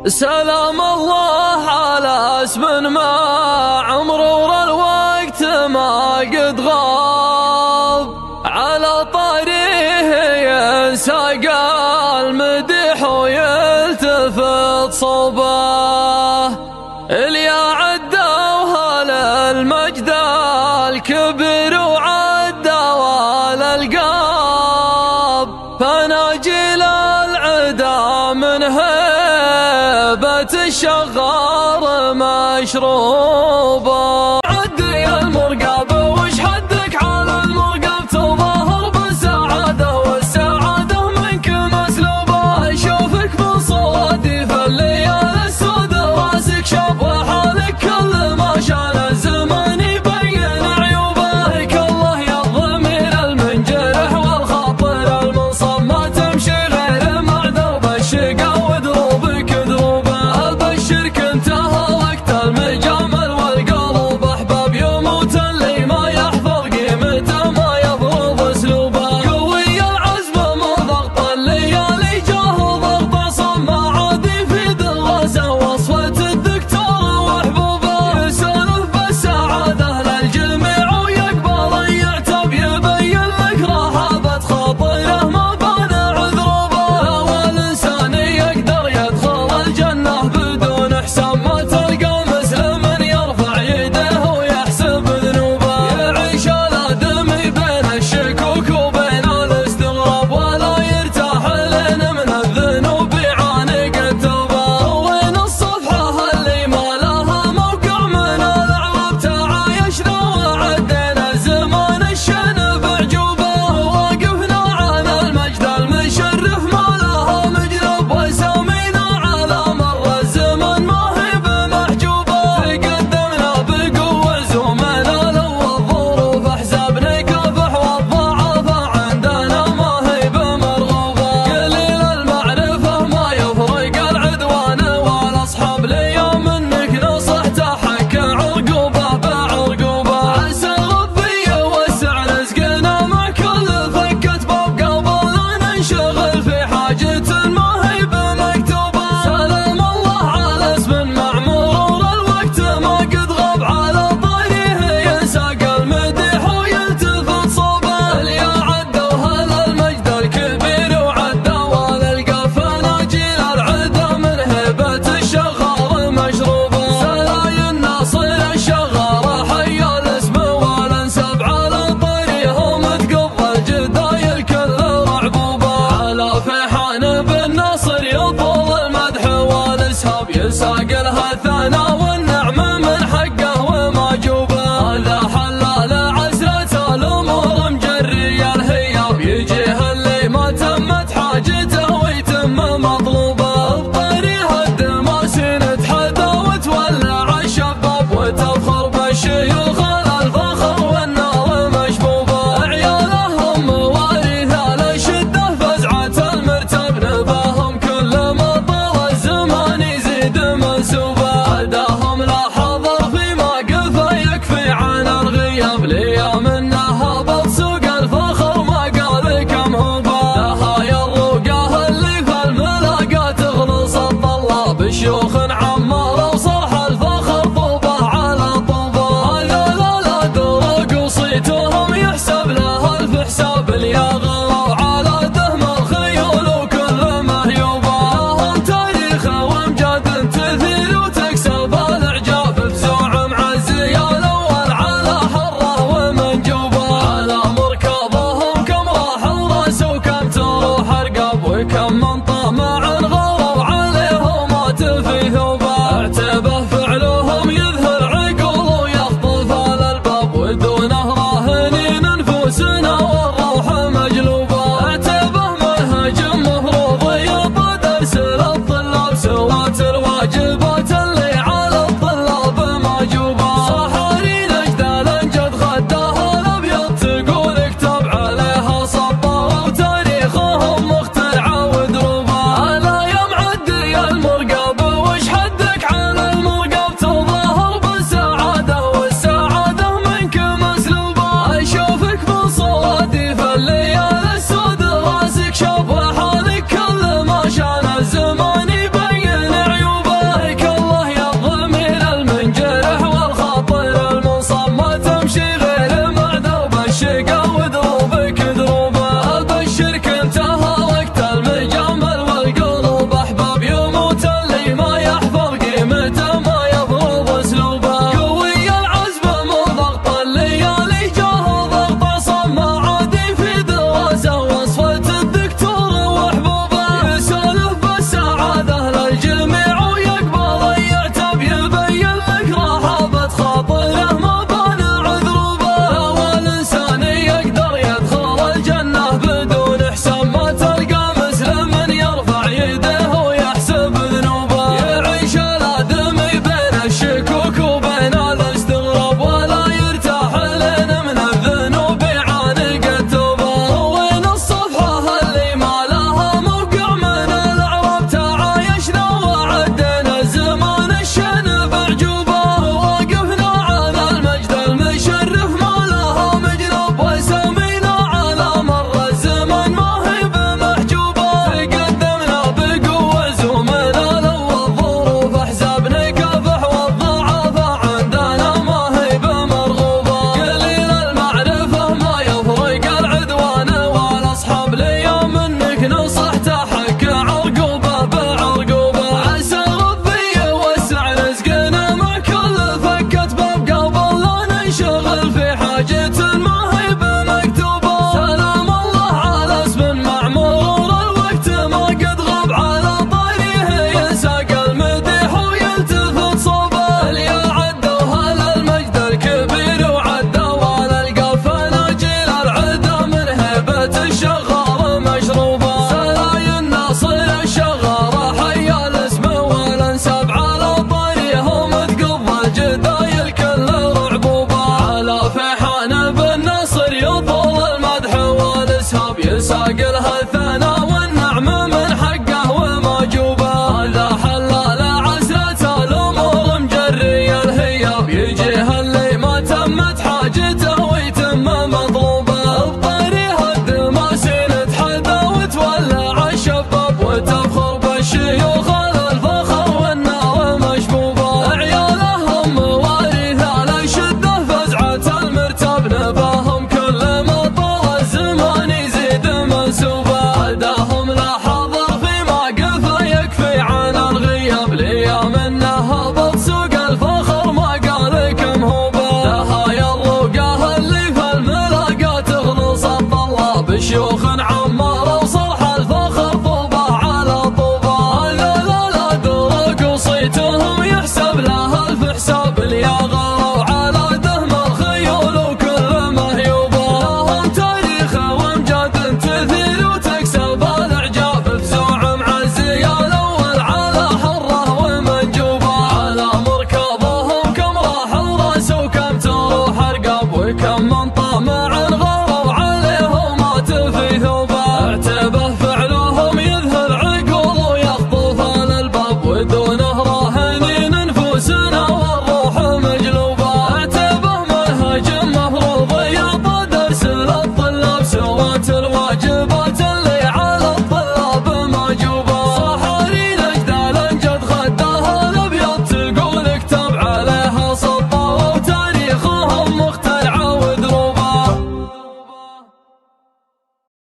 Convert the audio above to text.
سلام الله على اسم ما عمره الوقت ما قد غاب، على طريقه ينساق المدح ويلتفت صوبه. اليا عدوها للمجد الكبير وعدوا الألقاب، فناجيل العدا من هيبة الشغار مشروبه. عدي المرقب وش حدك على المرقب، تظاهر بالسعادة والسعادة منك مسلوبة. اشوفك بصوادي في الليالي السود، راسك شاب وحالك كل ما شان الزمان يبين عيوبه. لك الله يا الضمير المنجرح والخاطر المنصب، ما تمشي غير مع درب الشقا ودروبك دروبه. ابشرك انتهى وقت المجامل والقلب احباب، يموت اللي ما يحفظ قيمته ما يفرض اسلوبه. قوي العزم من ضغط الليالي جاه ضغط صم، عادي في دراسه وصفه الدكتور وحبوبه. يسولف بالسعاده للجميع ويقبل يعتب، يبين لك رهابه خاطره ما بان عذروبه. والانسان يقدر يدخل الجنه بدون حساب، ما تلقى مسلم يرفع يده ويحسب ذنوبه. يعيش الادمي بين الشكوك وبين الاستغراب، ولا يرتاح لين من الذنوب يعانق التوبه. وين الصفحه اللي ما لها موقع من العرب، تعايشنا وعدينا زمان الشن بعجوبه. وقفنا على المجد المشرف ما لها مجرب، وسامينا على مر الزمن ما هي بمحجوبه. تقدمنا بقوه زمنا لو الظروف احزاب، نكافح والضعف عندنا ما هي بمرغوبه. قليل المعرفه ما يفرق العدوان والاصحاب، ليوم منك نصحت حك عرقوبه بعرقوبه. عسى ربي يوسع رزقنا مع كل فكه باب، قبل لا ننشغل في حاجه ما هي بمكتوبه. سلام الله على اسم معمور الوقت ما قد غاب، على طريقه ينساق المدح ويلتفت صوبه. اليا عدوها للمجد الكبير وعدوا الألقاب، فناجيل العدا من هيبة الشغار مشروبه. سلاي الناصر الشغار حي الاسم والانساب، على طريقهم تقضى الجدايل كل رعبوبه. على فيحان بالناصر يطول المدح والاسهاب، يساق لها الثنا والنعم من حقه وما جوبه. هذا حلال عسرة الامور مجري الهياب، يجيه اللي ما تمت حاجته ويتم مطلوبه. بطريق الدماسين تحدى وتولع الشباب، وتفخر بالشيوخ الفخر والنار مشبوبه. عيالهم مواريث الشده فزعه المرتب، نباهم كل ما طال الزمان يزيد منسوبه. هداهم لا حضر في موقفه يكفي عن الغياب، ليام النهض سوق الفخر ما قال كم هوبه. لها يا الرقاه اللي في الملاقات تخلص الطلاب، الشوق